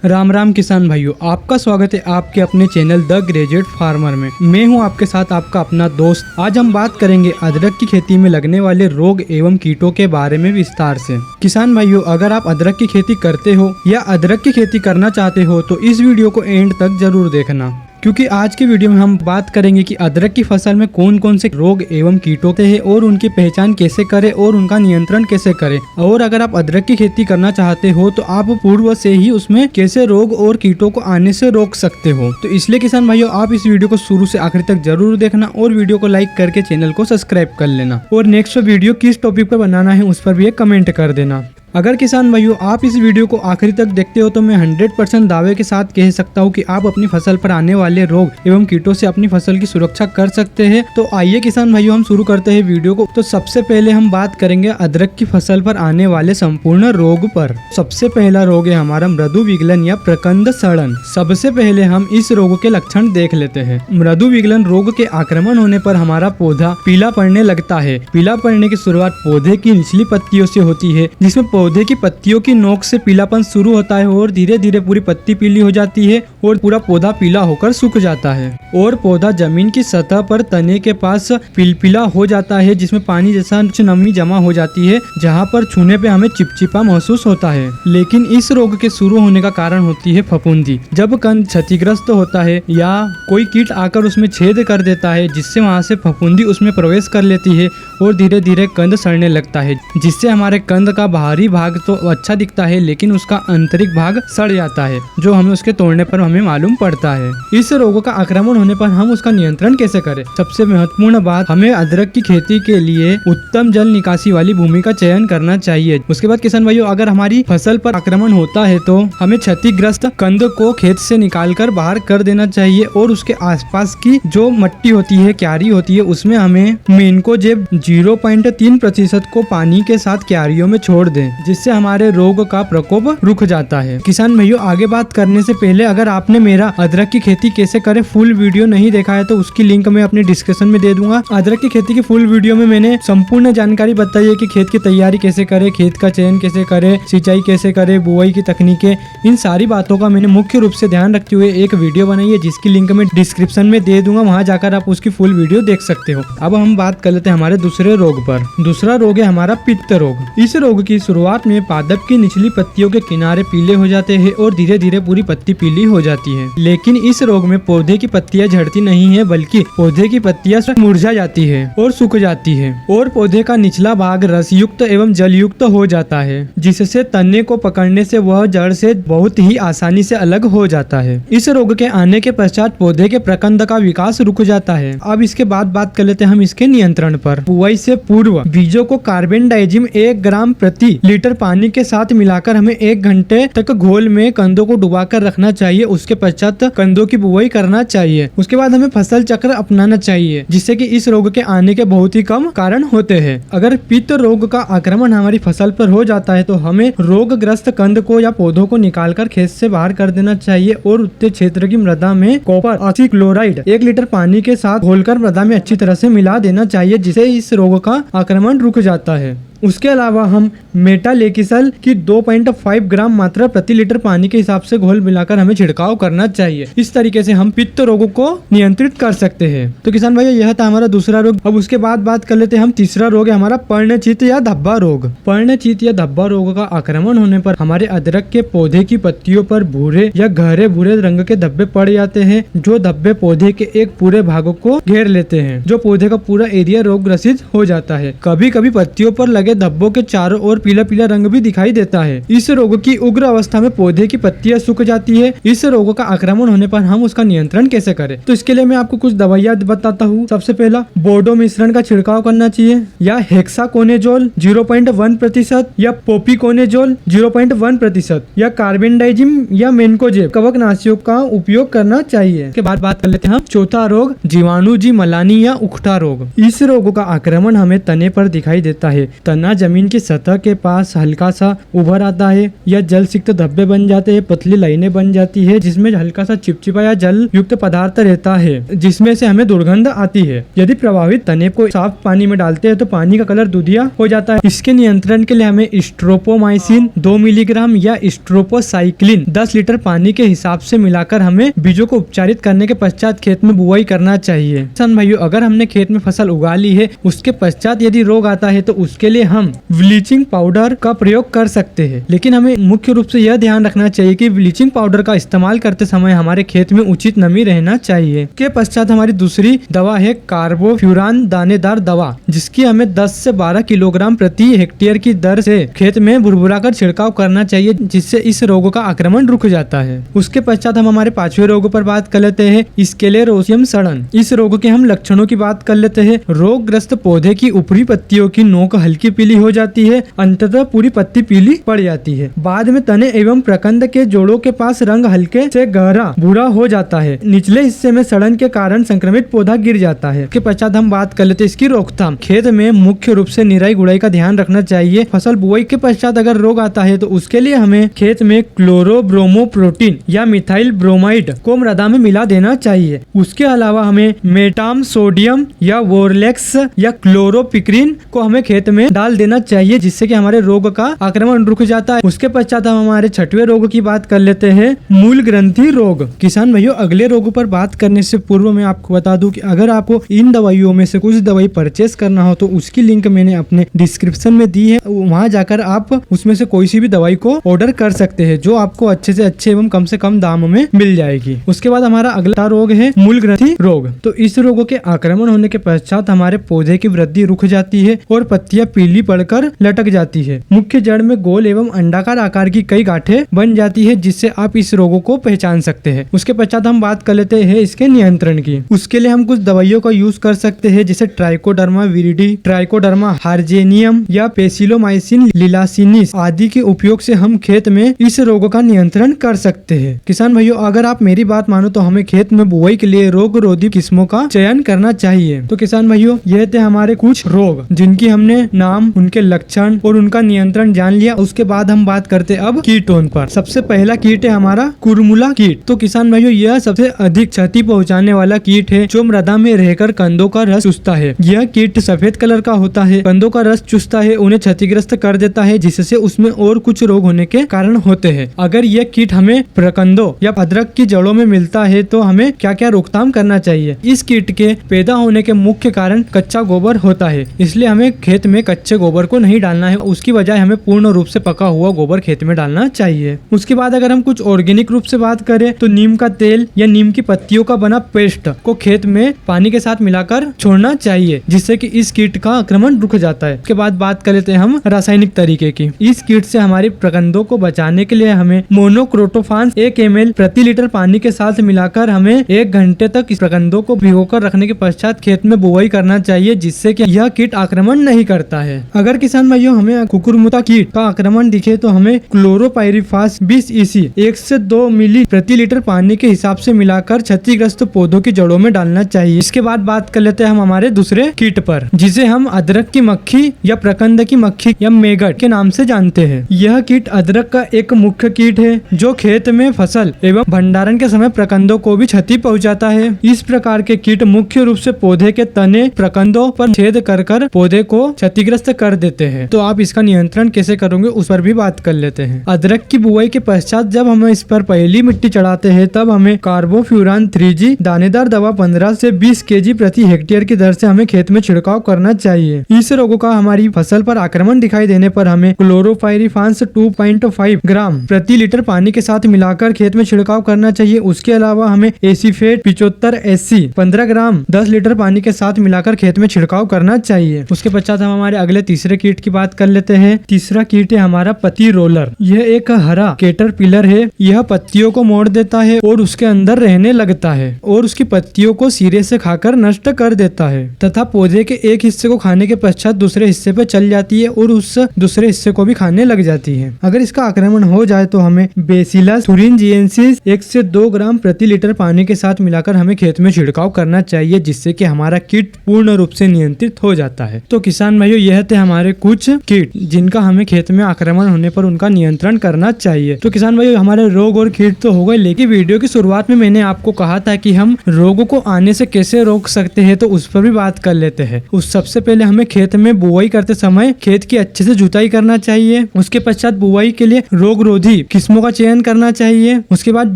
राम राम किसान भाइयों, आपका स्वागत है आपके अपने चैनल द ग्रेजुएट फार्मर में। मैं हूं आपके साथ आपका अपना दोस्त। आज हम बात करेंगे अदरक की खेती में लगने वाले रोग एवं कीटों के बारे में विस्तार से। किसान भाइयों, अगर आप अदरक की खेती करते हो या अदरक की खेती करना चाहते हो तो इस वीडियो को एंड तक जरूर देखना, क्योंकि आज के वीडियो में हम बात करेंगे कि अदरक की फसल में कौन कौन से रोग एवं कीटों होते हैं और उनकी पहचान कैसे करें और उनका नियंत्रण कैसे करें। और अगर आप अदरक की खेती करना चाहते हो तो आप पूर्व से ही उसमें कैसे रोग और कीटों को आने से रोक सकते हो। तो इसलिए किसान भाइयों, आप इस वीडियो को शुरू से आखिर तक जरूर देखना और वीडियो को लाइक करके चैनल को सब्सक्राइब कर लेना। और नेक्स्ट वीडियो किस टॉपिक पर बनाना है उस पर भी एक कमेंट कर देना। अगर किसान भाइयों आप इस वीडियो को आखिरी तक देखते हो तो मैं 100% दावे के साथ कह सकता हूँ कि आप अपनी फसल पर आने वाले रोग एवं कीटों से अपनी फसल की सुरक्षा कर सकते हैं। तो आइए किसान भाइयों, हम शुरू करते हैं वीडियो को। तो सबसे पहले हम बात करेंगे अदरक की फसल पर आने वाले संपूर्ण रोग पर। सबसे पहला रोग है हमारा मृदु विगलन या प्रकंद सड़न। सबसे पहले हम इस रोग के लक्षण देख लेते हैं। मृदु विगलन रोग के आक्रमण होने पर हमारा पौधा पीला पड़ने लगता है। पीला पड़ने की शुरुआत पौधे की निचली पत्तियों से होती है, जिसमें पौधे की पत्तियों की नोक से पीलापन शुरू होता है और धीरे धीरे पूरी पत्ती पीली हो जाती है और पूरा पौधा पीला होकर सूख जाता है और पौधा जमीन की सतह पर तने के पास पिलपिला हो जाता है, जिसमें पानी जैसा नमी जमा हो जाती है, जहां पर छूने पे हमें चिपचिपा महसूस होता है। लेकिन इस रोग के शुरू होने का कारण होती है फफूंदी। जब कंद क्षतिग्रस्त होता है या कोई कीट आकर उसमें छेद कर देता है, जिससे वहां से फफूंदी उसमें प्रवेश कर लेती है और धीरे धीरे कंद सड़ने लगता है, जिससे हमारे कंद का बाहरी भाग तो अच्छा दिखता है लेकिन उसका आंतरिक भाग सड़ जाता है, जो हमें उसके तोड़ने पर हमें मालूम पड़ता है। इस रोग का आक्रमण होने पर हम उसका नियंत्रण कैसे करें? सबसे महत्वपूर्ण बात, हमें अदरक की खेती के लिए उत्तम जल निकासी वाली भूमि का चयन करना चाहिए। उसके बाद किसान भाइयों, अगर हमारी फसल पर आक्रमण होता है तो हमें क्षतिग्रस्त कंद को खेत से निकालकर बाहर कर देना चाहिए और उसके आसपास की जो मट्टी होती है, क्यारी होती है, उसमें हमें मेनकोजेब 0.3% को पानी के साथ क्यारियों में छोड़ दें, जिससे हमारे रोग का प्रकोप रुक जाता है। किसान भाइयों, आगे बात करने से पहले अगर आपने मेरा अदरक की खेती कैसे करें फुल वीडियो नहीं देखा है तो उसकी लिंक मैं अपने डिस्क्रिप्शन में दे दूंगा। अदरक की खेती की फुल वीडियो में मैंने संपूर्ण जानकारी बताई है कि खेत की तैयारी कैसे करें, खेत का चयन कैसे करें, सिंचाई कैसे करें, बुआई की तकनीकें, इन सारी बातों का मैंने मुख्य रूप से ध्यान रखते हुए एक वीडियो बनाई है, जिसकी लिंक मैं डिस्क्रिप्शन में दे दूंगा। वहां जाकर आप उसकी फुल वीडियो देख सकते हो। अब हम बात कर लेते हैं हमारे दूसरे रोग पर। दूसरा रोग है हमारा पित्त रोग। इस रोग की शुरुआत में पादप की निचली पत्तियों के किनारे पीले हो जाते हैं और धीरे धीरे पूरी पत्ती पीली हो जाती है। लेकिन इस रोग में पौधे की पत्तियां झड़ती नहीं है, बल्कि पौधे की पत्तियां मुरझा जाती है और सूख जाती है और पौधे का निचला भाग रसयुक्त एवं जलयुक्त हो जाता है, जिससे तने को पकड़ने से वह जड़ से बहुत ही आसानी से अलग हो जाता है। इस रोग के आने के पश्चात पौधे के प्रकंद का विकास रुक जाता है। अब इसके बाद बात कर लेते हैं हम इसके नियंत्रण पर। बुआई से पूर्व बीजों को कार्बेंडाजिम 1 ग्राम प्रति लीटर पानी के साथ मिलाकर हमें 1 घंटे तक घोल में कंदों को डुबाकर रखना चाहिए। उसके पश्चात कंदों की बुआई करना चाहिए। उसके बाद हमें फसल चक्र अपनाना चाहिए, जिससे कि इस रोग के आने के बहुत ही कम कारण होते हैं। अगर पित्त रोग का आक्रमण हमारी फसल पर हो जाता है तो हमें रोगग्रस्त कंद को या पौधों को निकालकर खेत से बाहर कर देना चाहिए और उत्तर क्षेत्र की मृदा में कॉपर ऑक्सीक्लोराइड 1 लीटर पानी के साथ घोलकर मृदा में अच्छी तरह से मिला देना चाहिए, जिससे इस रोग का आक्रमण रुक जाता है। उसके अलावा हम मेटालेकिसल की 2.5 ग्राम मात्रा प्रति लीटर पानी के हिसाब से घोल मिलाकर हमें छिड़काव करना चाहिए। इस तरीके से हम पित्त रोगों को नियंत्रित कर सकते हैं। तो किसान भाई, यह था हमारा दूसरा रोग। अब उसके बाद बात कर लेते हैं हम तीसरा रोग है हमारा पर्णचित या धब्बा रोग। पर्णचित या धब्बा रोग का आक्रमण होने पर हमारे अदरक के पौधे की पत्तियों पर भूरे या गहरे भूरे रंग के धब्बे पड़ जाते हैं, जो धब्बे पौधे के एक पूरे भागों को घेर लेते हैं, जो पौधे का पूरा एरिया रोग ग्रसित हो जाता है। कभी कभी पत्तियों पर लगे धब्बों के चारों ओर पीला पीला रंग भी दिखाई देता है। इस रोग की उग्र अवस्था में पौधे की पत्तियां सूख जाती है। इस रोग का आक्रमण होने पर हम उसका नियंत्रण कैसे करें? तो इसके लिए मैं आपको कुछ दवाइयां बताता हूँ। सबसे पहला, बोर्डो मिश्रण का छिड़काव करना चाहिए, या हेक्साकोनेजोल 0.1% या पोपिकोनेजोल 0.1% या कार्बेंडाजिम या मेनकोजेब कवकनाशियों का उपयोग करना चाहिए। इसके बाद बात कर लेते हैं हम चौथा रोग, जीवाणु जी मलानी या उखटा रोग। इस रोग का आक्रमण हमें तने पर दिखाई देता है। तना जमीन की सतह के पास हल्का सा उभर आता है या जल सिक्त धब्बे बन जाते हैं, पतली लाइनें बन जाती है जिसमें हल्का सा चिपचिपा या जल युक्त पदार्थ रहता है जिसमें से हमें दुर्गंध आती है। यदि प्रभावित तने को साफ पानी में डालते हैं तो पानी का कलर दूधिया हो जाता है। इसके नियंत्रण के लिए हमें स्ट्रोपोमाइसिन 2 मिलीग्राम या स्ट्रोपोसाइक्लिन 10 लीटर पानी के हिसाब से मिलाकर हमें बीजों को उपचारित करने के पश्चात खेत में बुआई करना चाहिए। किसान भाइयों, अगर हमने खेत में फसल उगा ली है उसके पश्चात यदि रोग आता है तो उसके लिए हम ब्लीचिंग पाउडर का प्रयोग कर सकते हैं, लेकिन हमें मुख्य रूप से यह ध्यान रखना चाहिए कि ब्लीचिंग पाउडर का इस्तेमाल करते समय हमारे खेत में उचित नमी रहना चाहिए। के पश्चात हमारी दूसरी दवा है कार्बोफ्यूरान दानेदार दवा, जिसकी हमें 10 से 12 किलोग्राम प्रति हेक्टेयर की दर से खेत में भुरभुरा कर छिड़काव करना चाहिए, जिससे इस रोग का आक्रमण रुक जाता है। उसके पश्चात हम हमारे 5वें रोग पर बात कर लेते हैं, स्क्लेरोसियम सड़न। इस रोग के हम लक्षणों की बात कर लेते हैं। रोगग्रस्त पौधे की ऊपरी पत्तियों की नोक हल्की पीली हो जाती है, अंततः पूरी पत्ती पीली पड़ जाती है। बाद में तने एवं प्रकंद के जोड़ों के पास रंग हल्के से गहरा भूरा हो जाता है। निचले हिस्से में सड़न के कारण संक्रमित पौधा गिर जाता है। के पश्चात हम बात कर लेते हैं इसकी रोकथाम। खेत में मुख्य रूप से निराई गुड़ाई का ध्यान रखना चाहिए। फसल बुआई के पश्चात अगर रोग आता है तो उसके लिए हमें खेत में क्लोरोब्रोमोप्रोटीन या मिथाइल ब्रोमाइड को मृदा में मिला देना चाहिए। उसके अलावा हमें मेटाम सोडियम या वोरलेक्स या क्लोरोपिक्रिन को हमें खेत में डाल देना चाहिए, जिससे कि हमारे रोग का आक्रमण रुक जाता है। उसके पश्चात हम हमारे 6वें रोग की बात कर लेते हैं, मूल ग्रंथि रोग। किसान भाइयों, अगले रोग पर बात करने से पूर्व मैं आपको बता दूं कि अगर आपको इन दवाइयों में से कुछ दवाई परचेस करना हो तो उसकी लिंक मैंने अपने डिस्क्रिप्शन में दी है, वहां जाकर आप उसमें से कोई सी भी दवाई को ऑर्डर कर सकते हैं, जो आपको अच्छे से अच्छे एवं कम से कम दाम में मिल जाएगी। उसके बाद हमारा अगला रोग है मूल ग्रंथि रोग। तो इस रोग के आक्रमण होने के पश्चात हमारे पौधे की वृद्धि रुक जाती है और पत्तियां पीली पड़कर लटक जाती है। मुख्य जड़ में गोल एवं अंडाकार आकार की कई गांठें बन जाती है, जिससे आप इस रोगों को पहचान सकते हैं। उसके पश्चात हम बात कर लेते हैं इसके नियंत्रण की। उसके लिए हम कुछ दवाइयों का यूज कर सकते हैं, जैसे ट्राइकोडर्मा विरिडी, ट्राइकोडर्मा हार्जेनियम या पेसिलोमाइसिन लिलासिनिस आदि के उपयोग से हम खेत में इस रोग का नियंत्रण कर सकते हैं। किसान भाइयों, अगर आप मेरी बात मानो तो हमें खेत में बुआई के लिए रोग रोधी किस्मों का चयन करना चाहिए। तो किसान भाइयों, यह थे हमारे कुछ रोग जिनकी हमने नाम, उनके लक्षण और उनका नियंत्रण जान लिया। उसके बाद हम बात करते अब कीटों पर। सबसे पहला कीट है हमारा कुरमुला कीट। तो किसान भाइयों, यह सबसे अधिक क्षति पहुंचाने वाला कीट है जो मृदा में रहकर कंदों का रस चूसता है। यह कीट सफेद कलर का होता है, कंदों का रस चूसता है, उन्हें क्षतिग्रस्त कर देता है, जिससे उसमें और कुछ रोग होने के कारण होते हैं। अगर यह कीट हमें प्रकंदों या अदरक की जड़ों में मिलता है तो हमें क्या क्या रोकथाम करना चाहिए। इस कीट के पैदा होने के मुख्य कारण कच्चा गोबर होता है, इसलिए हमें खेत में कच्चे गोबर को नहीं डालना है, उसकी बजाय हमें पूर्ण रूप से पका हुआ गोबर खेत में डालना चाहिए। उसके बाद अगर हम कुछ ऑर्गेनिक रूप से बात करें तो नीम का तेल या नीम की पत्तियों का बना पेस्ट को खेत में पानी के साथ मिलाकर छोड़ना चाहिए, जिससे कि इस कीट का आक्रमण रुक जाता है। उसके बाद बात कर लेते हैं हम रासायनिक तरीके की। इस कीट से हमारी प्रकंदों को बचाने के लिए हमें मोनोक्रोटोफास 1 ml प्रति लीटर पानी के साथ मिलाकर हमें 1 घंटे तक इस प्रकंदों को भिगोकर रखने के पश्चात खेत में बुआई करना चाहिए, जिससे कि यह कीट आक्रमण नहीं करता है। अगर किसान भाइयों हमें कुकुरमुता कीट का आक्रमण दिखे तो हमें क्लोरोपाइरिफास 20 EC 1 से 2 मिली प्रति लीटर पानी के हिसाब से मिलाकर क्षतिग्रस्त पौधों की जड़ों में डालना चाहिए। इसके बाद बात कर लेते हैं हम हमारे दूसरे कीट पर, जिसे हम अदरक की मक्खी या प्रकंद की मक्खी या मेगट के नाम से जानते हैं। यह कीट अदरक का एक मुख्य कीट है जो खेत में फसल एवं भंडारण के समय प्रकंदों को भी क्षति पहुंचाता है। इस प्रकार के कीट मुख्य रूप से पौधे के तने प्रकंदों पर छेद कर पौधे को क्षतिग्रस्त कर देते हैं। तो आप इसका नियंत्रण कैसे करोगे उस पर भी बात कर लेते हैं। अदरक की बुआई के पश्चात जब हम इस पर पहली मिट्टी चढ़ाते हैं तब हमें कार्बोफ्यूरान 3G दानेदार दवा 15 से 20 kg प्रति हेक्टेयर की दर से हमें खेत में छिड़काव करना चाहिए। इस रोगों का हमारी फसल पर आक्रमण दिखाई देने पर हमें क्लोरोपाइरिफास 2.5 ग्राम प्रति लीटर पानी के साथ मिलाकर खेत में छिड़काव करना चाहिए। उसके अलावा हमें एसीफेट 75 SC 15 ग्राम 10 लीटर पानी के साथ मिलाकर खेत में छिड़काव करना चाहिए। उसके पश्चात हम हमारे अगले तीसरे कीट की बात कर लेते हैं। तीसरा कीट है हमारा पत्ती रोलर। यह एक हरा कैटरपिलर है। यह पत्तियों को मोड़ देता है और उसके अंदर रहने लगता है और उसकी पत्तियों को सिरे से खाकर नष्ट कर देता है तथा पौधे के एक हिस्से को खाने के पश्चात दूसरे हिस्से पर चल जाती है और उस दूसरे हिस्से को भी खाने लग जाती है। अगर इसका आक्रमण हो जाए तो हमें बेसिलस thuringiensis 1 से 2 ग्राम प्रति लीटर पानी के साथ मिलाकर हमें खेत में छिड़काव करना चाहिए, जिससे कि हमारा कीट पूर्ण रूप से नियंत्रित हो जाता है। तो किसान भाइयों, यह जाते हैं हमारे कुछ कीट, जिनका हमें खेत में आक्रमण होने पर उनका नियंत्रण करना चाहिए। तो किसान भाई हमारे रोग और कीट तो हो गए, लेकिन वीडियो की शुरुआत में मैंने आपको कहा था कि हम रोगों को आने से कैसे रोक सकते हैं, तो उस पर भी बात कर लेते हैं। उस सबसे पहले हमें खेत में बुआई करते समय खेत की अच्छे से जुताई करना चाहिए। उसके पश्चात बुआई के लिए रोगरोधी किस्मों का चयन करना चाहिए। उसके बाद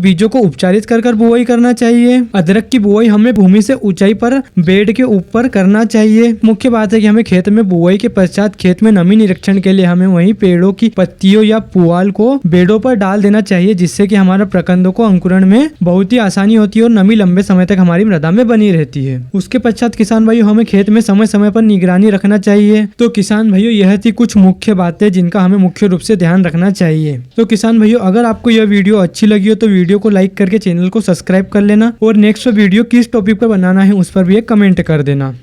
बीजों को उपचारित कर बुआई करना चाहिए। अदरक की बुआई हमें भूमि से ऊंचाई पर बेड के ऊपर करना चाहिए। मुख्य बात है कि हमें खेत में बुआई के पश्चात खेत में नमी निरीक्षण के लिए हमें वहीं पेड़ों की पत्तियों या पुआल को बेडों पर डाल देना चाहिए, जिससे कि हमारा प्रकंदों को अंकुरण में बहुत ही आसानी होती है और नमी लंबे समय तक हमारी मृदा में बनी रहती है। उसके पश्चात किसान भाइयों हमें खेत में समय समय पर निगरानी रखना चाहिए। तो किसान भाइयों यह थी कुछ मुख्य बातें जिनका हमें मुख्य रूप से ध्यान रखना चाहिए। तो किसान भाइयों अगर आपको यह वीडियो अच्छी लगी हो तो वीडियो को लाइक करके चैनल को सब्सक्राइब कर लेना और नेक्स्ट वीडियो किस टॉपिक पर बनाना है उस पर भी एक कमेंट कर देना।